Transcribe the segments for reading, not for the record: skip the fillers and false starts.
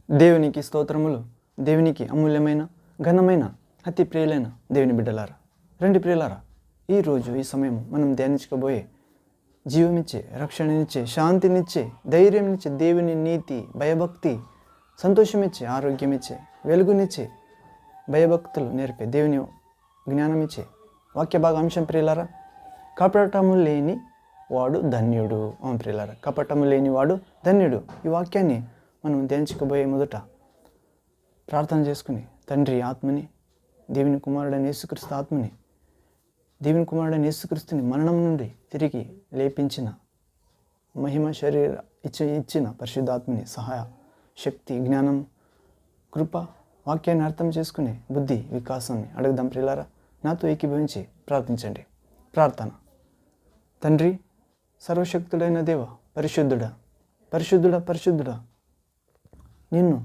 దేవునికి స్తోత్రములు. దేవునికి అమూల్యమైన ఘనమైన అతి ప్రియులైన దేవుని బిడ్డలారా, రండి ప్రియులారా, ఈరోజు ఈ సమయం మనం ధ్యానించుకోబోయే జీవమిచ్చే, రక్షణనిచ్చే, శాంతినిచ్చే, ధైర్యంనిచ్చే, దేవుని నీతి, భయభక్తి, సంతోషమిచ్చే, ఆరోగ్యమిచ్చే, వెలుగునిచ్చే, భయభక్తులు నేర్పే, దేవుని జ్ఞానమిచ్చే వాక్య భాగాంశం ప్రియులారా, కపటము లేని వాడు ధన్యుడు. అవును ప్రియులారా, కపటము లేని వాడు ధన్యుడు. ఈ వాక్యాన్ని మనం ధ్యానించుకోబోయే మొదట ప్రార్థన చేసుకుని, తండ్రి ఆత్మని, దేవుని కుమారుడైన యేసుక్రీస్తు ఆత్మని, దేవుని కుమారుడైన యేసుక్రీస్తుని మరణం నుండి తిరిగి లేపించిన, మహిమ శరీర ఇచ్చిన పరిశుద్ధాత్మని సహాయ, శక్తి, జ్ఞానం, కృప, వాక్యాన్ని అర్థం చేసుకునే బుద్ధి వికాసాన్ని అడుగుదాం ప్రియులారా. నాతో ఏకీభవించి ప్రార్థించండి. ప్రార్థన. తండ్రి, సర్వశక్తుడైన దేవ, పరిశుద్ధుడా, పరిశుద్ధుడా, పరిశుద్ధుడా, నిన్ను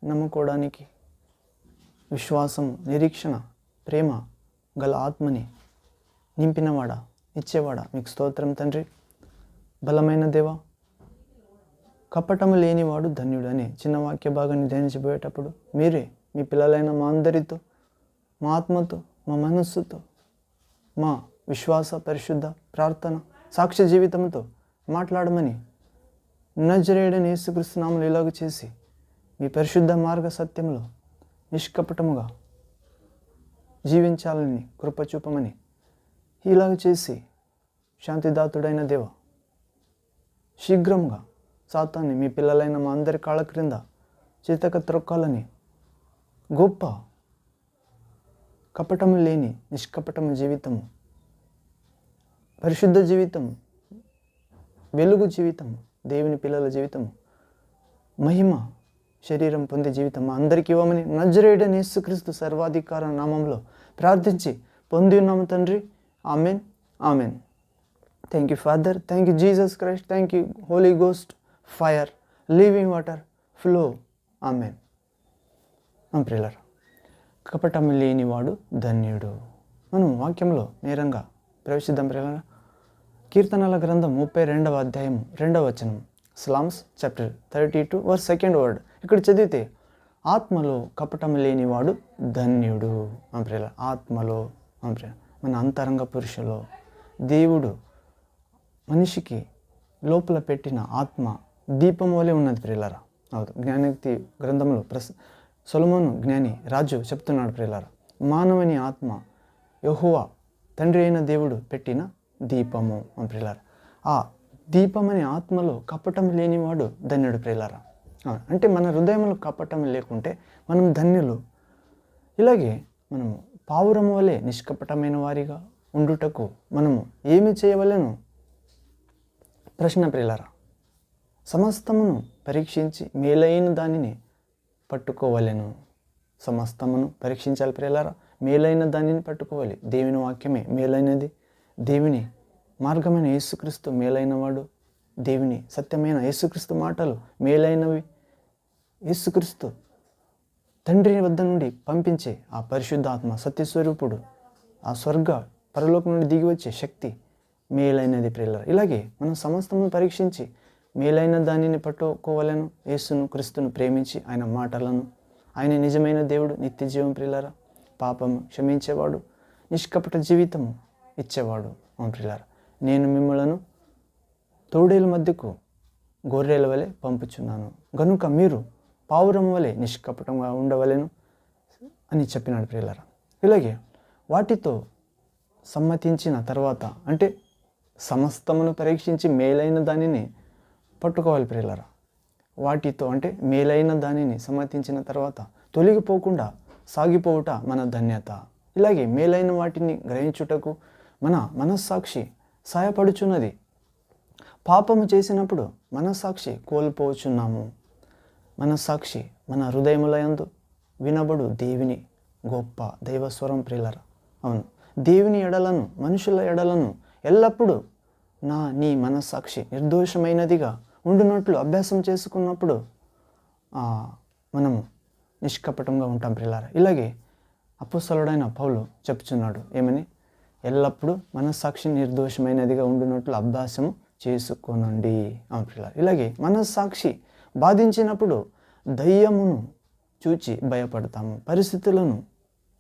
నమ్ముకోవడానికి విశ్వాసము, నిరీక్షణ, ప్రేమ గల ఆత్మని నింపినవాడా, ఇచ్చేవాడా, మీకు స్తోత్రం తండ్రి. బలమైన దేవ, కపటము లేనివాడు ధన్యుడు అనే చిన్న వాక్య భాగాన్ని ధ్యానించబోయేటప్పుడు మీరే మీ పిల్లలైన మా అందరితో, మా ఆత్మతో, మా మనస్సుతో, మా విశ్వాస, పరిశుద్ధ, ప్రార్థన, సాక్ష్య జీవితంతో మాట్లాడమని నజరేయుడైన యేసుక్రీస్తు నామములో ఇలాగ చేసి మీ పరిశుద్ధ మార్గ సత్యంలో నిష్కపటముగా జీవించాలని కృప చూపమని ఇలాగ చేసి శాంతిదాతుడైన దేవ, శీఘ్రంగా సాతాన్ని మీ పిల్లలైన మా అందరి కాళ్ళ క్రింద చితక త్రొక్కాలని గొప్ప కపటము లేని నిష్కపటము జీవితము, పరిశుద్ధ జీవితము, వెలుగు జీవితము, దేవుని పిల్లల జీవితము, మహిమ శరీరం పొందే జీవితం మా అందరికీ ఇవ్వమని నజరేయుడైన యేసుక్రీస్తు సర్వాధికార నామంలో ప్రార్థించి పొంది ఉన్నాము తండ్రి. Amen, amen. Thank you father, thank you Jesus Christ, thank you holy ghost, fire, living water, flow. Amen. ప్రియులారా, కపటము లేనివాడు ధన్యుడు. మనం వాక్యంలో నేరంగా ప్రవేశిద్దాం ప్రియులారా. కీర్తనల గ్రంథం 32వ అధ్యాయం 2వ వచనం, slams chapter 32 verse 2nd word. ఇక్కడ చదివితే ఆత్మలో కపటము లేనివాడు ధన్యుడు. ప్రియులారా, ఆత్మలో, మన అంతరంగ పురుషులో దేవుడు మనిషికి లోపల పెట్టిన ఆత్మ దీపం వలె ఉన్నది ప్రియులారా. అవును, జ్ఞానోక్తి గ్రంథంలో సొలొమోను జ్ఞాని రాజు చెప్తున్నాడు ప్రియులారా, మానవుని ఆత్మ యెహోవా తండ్రి అయిన దేవుడు పెట్టిన దీపము ప్రియులారా. ఆ దీపం అనే ఆత్మలో కపటం లేనివాడు ధన్యుడు ప్రియులారా. అంటే మన హృదయంలో కపటం లేకుంటే మనం ధన్యులు. ఇలాగే మనము పావురము వలె నిష్కపటమైన వారిగా ఉండుటకు మనము ఏమి చేయవలెను? ప్రశ్న ప్రియులారా. సమస్తమును పరీక్షించి మేలైన దానిని పట్టుకోవలెను. సమస్తమును పరీక్షించాలి ప్రియులారా, మేలైన దానిని పట్టుకోవాలి. దేవుని వాక్యమే మేలైనది. దేవుని మార్గమైన యేసుక్రీస్తు మేలైనవాడు. దేవుని సత్యమైన యేసుక్రీస్తు మాటలు మేలైనవి. యేసుక్రీస్తు తండ్రి వద్ద నుండి పంపించే ఆ పరిశుద్ధాత్మ సత్యస్వరూపుడు, ఆ స్వర్గ పరలోకం నుండి దిగి వచ్చే శక్తి మేలైనది ప్రియులారా. ఇలాగే మనం సమస్తమును పరీక్షించి మేలైన దానిని పట్టుకోవాలను. యేసును క్రీస్తును ప్రేమించి ఆయన మాటలను, ఆయన నిజమైన దేవుడు, నిత్య జీవం ప్రియులారా, పాపము క్షమించేవాడు, నిష్కపట జీవితము ఇచ్చేవాడు. ప్రియులారా, నేను మిమ్మలను తోడేల మధ్యకు గొర్రెల వలె పంపుచున్నాను, గనుక మీరు పావురం వలె నిష్కపటంగా ఉండవలెను అని చెప్పినాడు ప్రియులారా. ఇలాగే వాటితో సమ్మతించిన తర్వాత, అంటే సమస్తమును పరీక్షించి మేలైన దానిని పట్టుకోవాలి ప్రియులారా. వాటితో అంటే మేలైన దానిని సమ్మతించిన తర్వాత తొలగిపోకుండా సాగిపోవుట మన ధన్యత. ఇలాగే మేలైన వాటిని గ్రహించుటకు మన మనస్సాక్షి సహాయపడుచున్నది. పాపము చేసినప్పుడు మనస్సాక్షి కోల్పోవచ్చున్నాము. మనస్సాక్షి మన హృదయములయందు వినబడు దేవుని గొప్ప దైవస్వరం ప్రియులారా. అవును, దేవుని ఎడలను, మనుషుల ఎడలను ఎల్లప్పుడూ నీ మనస్సాక్షి నిర్దోషమైనదిగా ఉండునట్లు అభ్యాసం చేసుకున్నప్పుడు మనము నిష్కపటంగా ఉంటాం ప్రియులారా. ఇలాగే అపోస్తలుడైన పౌలు చెప్పుచున్నాడు, ఏమని? ఎల్లప్పుడూ మనస్సాక్షి నిర్దోషమైనదిగా ఉండునట్లు అభ్యాసము చేసుకొనండి. ప్రియులారా, ఇలాగే మనస్సాక్షి బాధించినప్పుడు దయ్యమును చూచి భయపడతాము, పరిస్థితులను,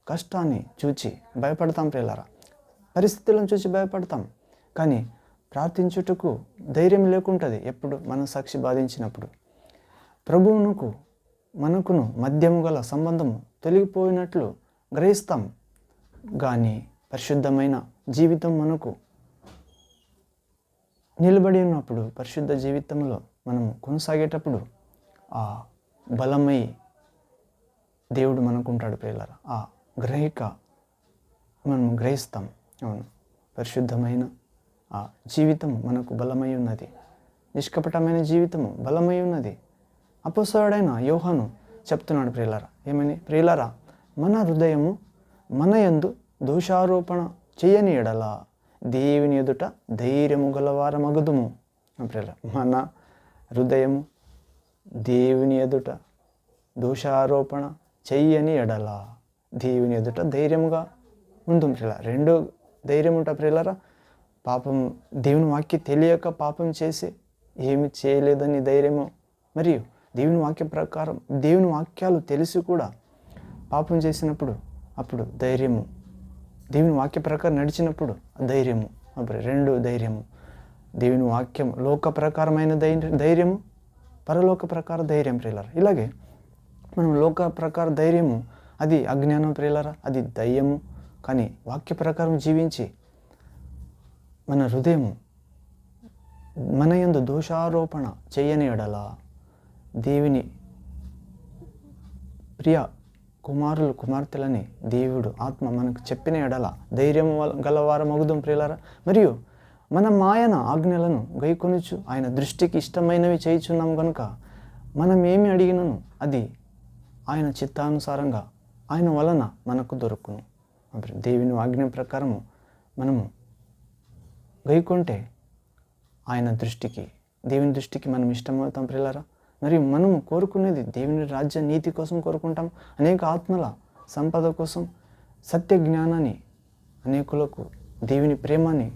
కష్టాన్ని చూచి భయపడతాం ప్రియులారా. పరిస్థితులను చూసి భయపడతాం, కానీ ప్రార్థించుటకు ధైర్యం లేకుంటుంది. ఎప్పుడు మన సాక్షి బాధించినప్పుడు ప్రభువునకు మనకును మధ్యము గల సంబంధము తొలగిపోయినట్లు గ్రహిస్తాం. కానీ పరిశుద్ధమైన జీవితం మనకు నిలబడి ఉన్నప్పుడు, పరిశుద్ధ జీవితంలో మనము కొనసాగేటప్పుడు ఆ బలమై దేవుడు మనకుంటాడు ప్రియులారా. ఆ గ్రహిక మనం గ్రహిస్తాం. అవును, పరిశుద్ధమైన ఆ జీవితము మనకు బలమై ఉన్నది, నిష్కపటమైన జీవితము బలమై ఉన్నది. అపోస్తలుడైన యోహాను చెప్తున్నాడు ప్రియులారా, ఏమని? ప్రియులారా, మన హృదయము మన యందు దోషారోపణ చేయని ఎడల దేవుని ఎదుట ధైర్యము గలవారమగుదుము. ప్రియులారా, మన హృదయము దేవుని ఎదుట దోషారోపణ చెయ్యని ఎడల దేవుని ఎదుట ధైర్యముగా ఉందు ప్రియులారా. రెండో ధైర్యం ఉంటా ప్రియులారా. పాపం, దేవుని వాక్యం తెలియక పాపం చేసి ఏమి చేయలేదని ధైర్యము, మరియు దేవుని వాక్యం ప్రకారం దేవుని వాక్యాలు తెలిసి కూడా పాపం చేసినప్పుడు అప్పుడు ధైర్యము, దేవుని వాక్య ప్రకారం నడిచినప్పుడు ధైర్యము. అప్పుడు రెండు ధైర్యము, దేవుని వాక్యం లోక ప్రకారమైన ధైర్యము, పరలోక ప్రకార ధైర్యం ప్రియులారా. ఇలాగే మనం లోక ప్రకార ధైర్యము అది అజ్ఞానం ప్రియులారా, అది దయ్యము. కానీ వాక్య ప్రకారం జీవించి మన హృదయము మన యందు దోషారోపణ చేయని ఎడల దేవుని ప్రియ కుమారులు కుమార్తెలని దేవుడు ఆత్మ మనకు చెప్పిన ఎడల ధైర్యం గలవారమగుదాం ప్రియులారా. మరియు మనం ఆయన ఆజ్ఞలను గైకొనుచు ఆయన దృష్టికి ఇష్టమైనవి చేయుచున్నాం కనుక మనం ఏమి అడిగినను అది ఆయన చిత్తానుసారంగా ఆయన వలన మనకు దొరుకును. దేవుని ఆజ్ఞ ప్రకారము మనము గైకొంటే ఆయన దృష్టికి, దేవుని దృష్టికి మనం ఇష్టమవుతాం ప్రియులారా. మరియు మనము కోరుకునేది దేవుని రాజ్య నీతి కోసం కోరుకుంటాం, అనేక ఆత్మల సంపద కోసం, సత్య జ్ఞానాన్ని, అనేకులకు దేవుని ప్రేమాన్ని,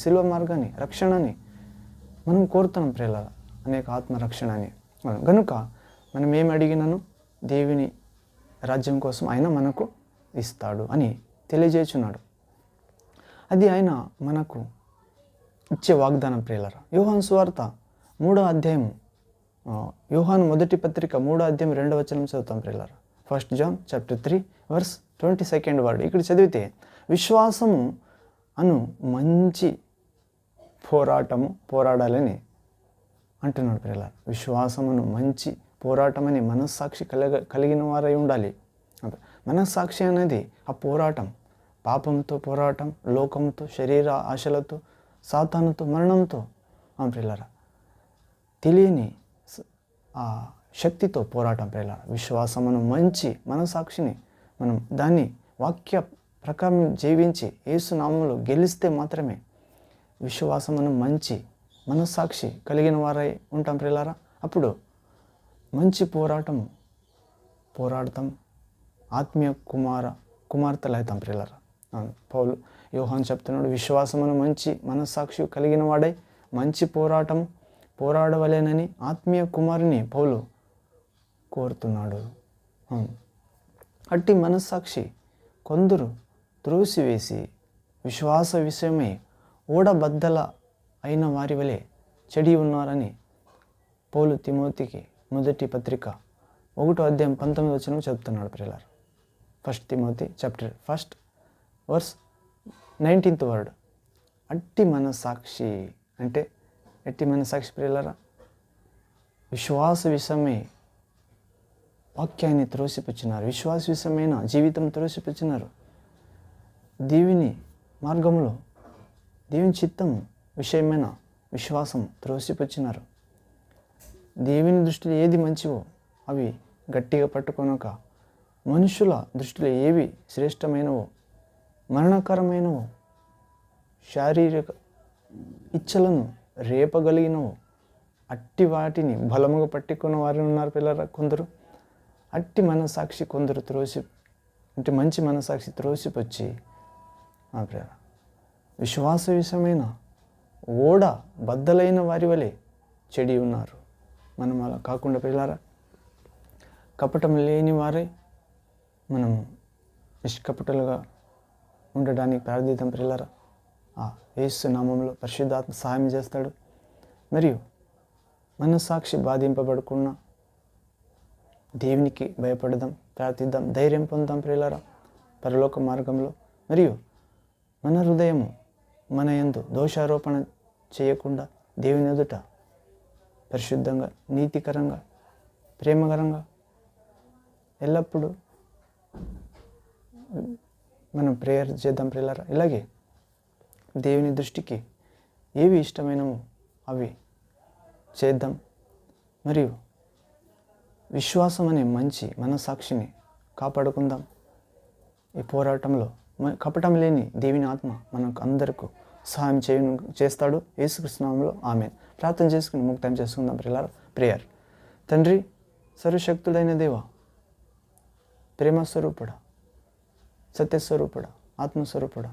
శిల్వ మార్గాన్ని, రక్షణని మనం కోరుతున్నాం ప్రియులారా, అనేక ఆత్మ రక్షణని. కనుక మనం ఏమి అడిగినాను దేవుని రాజ్యం కోసం ఆయన మనకు ఇస్తాడు అని తెలియజేస్తున్నాడు. అది ఆయన మనకు ఇచ్చే వాగ్దానం ప్రియులారా. యోహాను సువార్త 3వ అధ్యాయము, యోహాను మొదటి పత్రిక 3వ అధ్యాయం 2వ వచనం చదువుతాం ప్రియులారా. 1 John chapter 3 verse 22nd word. ఇక్కడ చదివితే విశ్వాసము అను మంచి పోరాడాలని అంటున్నాడు ప్రియులారా. విశ్వాసమును మంచి పోరాటమని మనస్సాక్షి కలిగిన వారై ఉండాలి. మనస్సాక్షి అనేది ఆ పోరాటం, పాపంతో పోరాటం, లోకంతో, శరీర ఆశలతో, సాతానుతో, మరణంతో, ప్రియులారా, తెలియని ఆ శక్తితో పోరాటం ప్రియులారా. విశ్వాసమును మంచి మనస్సాక్షిని మనం దాన్ని వాక్య ప్రకారం జీవించి యేసు నామములో గెలిస్తే మాత్రమే విశ్వాసమును మంచి మనస్సాక్షి కలిగిన వారై ఉంటాం ప్రియులారా. అప్పుడు మంచి పోరాడతాం, ఆత్మీయ కుమార్తెలు అవుతాం ప్రియులారా. పౌలు యోహాను చెప్తున్నాడు, విశ్వాసమును మంచి మనస్సాక్షి కలిగిన వాడై మంచి పోరాడవలేనని ఆత్మీయ కుమారుని పౌలు కోరుతున్నాడు. అట్టి మనస్సాక్షి కొందరు త్రోసివేసి విశ్వాస విషయమై ఓడబద్దల అయిన వారి వలె చెడి ఉన్నారని పౌలు తిమోతికి మొదటి పత్రిక 1వ అధ్యాయం 19వ వచనం చెప్తున్నాడు ప్రియులారా. 1 Timothy chapter 1 verse 19th word. అట్టి మనస్సాక్షి అంటే ఎట్టి మనస్సాక్షి ప్రియులారా, విశ్వాస విషయమై వాక్యాన్ని త్రోసిపుచ్చినారు, విశ్వాస విషయమైన జీవితం త్రోసిపుచ్చినారు, దేవుని మార్గంలో దేవుని చిత్తం విషయమైన విశ్వాసం త్రోసిపుచ్చినారు. దేవుని దృష్టిలో ఏది మంచివో అవి గట్టిగా పట్టుకొనక, మనుషుల దృష్టిలో ఏవి శ్రేష్టమైనవో, మరణకరమైనవో, శారీరక ఇచ్చలను రేపగలిగినవో అట్టి వాటిని బలముగా పట్టుకున్న వారు ఉన్నారు పిల్లల కొందరు. అట్టి మనస్సాక్షి కొందరు అంటే మంచి మనస్సాక్షి త్రోసిపొచ్చి విశ్వాస విషయమైన బద్దలైన వారి వలె చెడి ఉన్నారు. మనం అలా కాకుండా పిల్లారా కపటం లేని వారే మనము నిష్కపటులుగా ఉండడానికి ప్రార్థిద్దాం ప్రియులారా. ఆ యేసు నామంలో పరిశుద్ధాత్మ సహాయం చేస్తాడు. మరియు మనస్సాక్షి బాధింపబడకుండా దేవునికి భయపడదాం, ప్రార్థిద్దాం, ధైర్యం పొందాం ప్రియులారా పరలోక మార్గంలో. మరియు మన హృదయము మన యందు దోషారోపణ చేయకుండా దేవుని ఎదుట పరిశుద్ధంగా, నీతికరంగా, ప్రేమకరంగా ఎల్లప్పుడూ మనం ప్రేయర్ చేద్దాం ప్రియులారా. ఇలాగే దేవుని దృష్టికి ఏవి ఇష్టమైనవో అవి చేద్దాం. మరియు విశ్వాసం అనే మంచి మనస్సాక్షిని కాపాడుకుందాం. ఈ పోరాటంలో కపటం లేని దేవుని ఆత్మ మనకు అందరికీ సహాయం చేస్తాడు. యేసుక్రీస్తు నామములో ఆమేన్. ప్రార్థన చేసుకుని ముక్తం చేసుకుందాం ప్రియులారా. ప్రేయర్. తండ్రి, సర్వశక్తుడైన దేవ, ప్రేమస్వరూపుడా, సత్యస్వరూపుడా, ఆత్మస్వరూపుడా,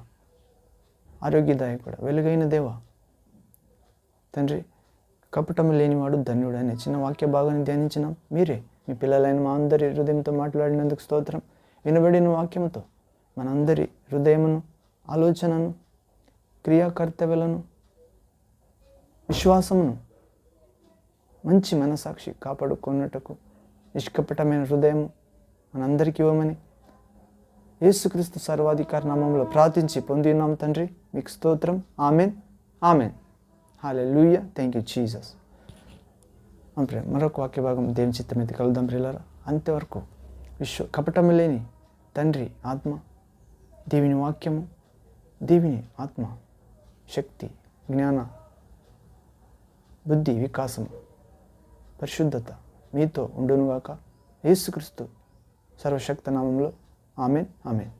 ఆరోగ్యదాయకుడా, వెలుగైన దేవ, తండ్రి, కపటం లేనివాడు ధన్యుడు అనే చిన్న వాక్య భాగాన్ని ధ్యానించినాం. మీరే మీ పిల్లలైన మా అందరి హృదయంతో మాట్లాడినందుకు స్తోత్రం. వినబడిన వాక్యంతో మనందరి హృదయమును, ఆలోచనను, క్రియాకర్తవ్యాలను, విశ్వాసమును, మంచి మనసాక్షి కాపాడుకున్నట్టుకు నిష్కపటమైన హృదయం మనందరికీ ఇవ్వమని యేసుక్రీస్తు సర్వాధికారి నామంలో ప్రార్థించి పొంది ఉన్నాం తండ్రి. మీకు స్తోత్రం. Amen, amen. Hallelujah. Thank you Jesus. మరొక వాక్య భాగం దేవుని చిత్తమైతే కలుద్దాం ప్రియులారా. అంతవరకు కపటము లేని తండ్రి ఆత్మ, దేవుని వాక్యము, దేవుని ఆత్మ శక్తి, జ్ఞాన, బుద్ధి, వికాసము, పరిశుద్ధత మీతో ఉండునుగాక. యేసుక్రీస్తు సర్వశక్త నామంలో ఆమెన్, ఆమెన్.